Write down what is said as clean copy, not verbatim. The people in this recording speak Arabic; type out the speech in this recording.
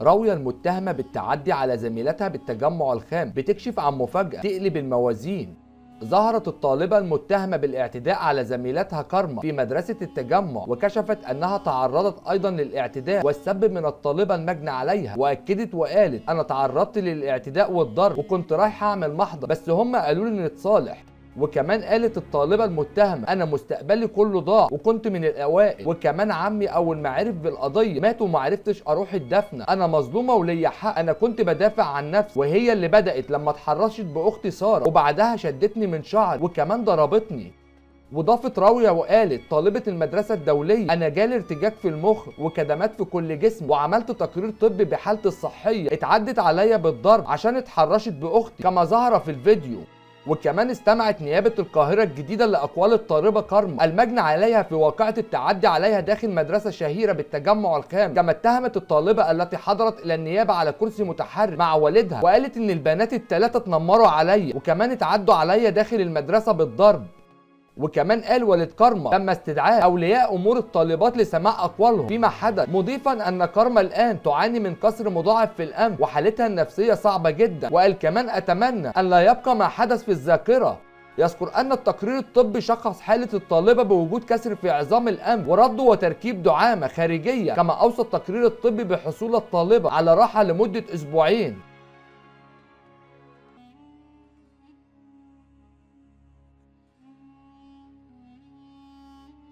راوية المتهمة بالتعدي على زميلتها بالتجمع الخام بتكشف عن مفاجأة تقلب الموازين. ظهرت الطالبة المتهمة بالاعتداء على زميلتها كارما في مدرسة التجمع، وكشفت أنها تعرضت أيضا للاعتداء والسب من الطالبة المجني عليها، وأكدت وقالت: أنا تعرضت للاعتداء والضرب وكنت رايحة أعمل محضر بس هم قالوا لي نتصالح. وكمان قالت الطالبة المتهمة: أنا مستقبلي كله ضاع وكنت من الأوائل، وكمان عمي أول ما عرف بالقضية مات ومعرفتش أروح الدفنة، أنا مظلومة وليا حق، أنا كنت بدافع عن نفسي وهي اللي بدأت لما اتحرشت بأختي سارة وبعدها شدتني من شعري وكمان ضربتني. وضافت راوية وقالت طالبة المدرسة الدولية: أنا جالي ارتجاج في المخ وكدمات في كل جسمي، وعملت تقرير طبي بحالتي الصحية، اتعدت عليا بالضرب عشان اتحرشت بأختي كما ظهر في الفيديو. وكمان استمعت نيابة القاهرة الجديدة لأقوال الطالبة كارما المجني عليها في واقعة التعدي عليها داخل مدرسة شهيرة بالتجمع الخام، كما اتهمت الطالبة التي حضرت إلى النيابة على كرسي متحرك مع والدها، وقالت إن البنات الثلاثة اتنمروا عليا وكمان اتعدوا عليا داخل المدرسة بالضرب. وكمان قال والد كارما تم استدعاء اولياء امور الطالبات لسماع اقوالهم فيما حدث، مضيفا ان كارما الان تعاني من كسر مضاعف في الانف وحالتها النفسيه صعبه جدا، وقال كمان: اتمنى ان لا يبقى ما حدث في الذاكره. يذكر ان التقرير الطبي شخص حاله الطالبه بوجود كسر في عظام الانف ورد وتركيب دعامه خارجيه، كما اوصى التقرير الطبي بحصول الطالبه على راحه لمده اسبوعين.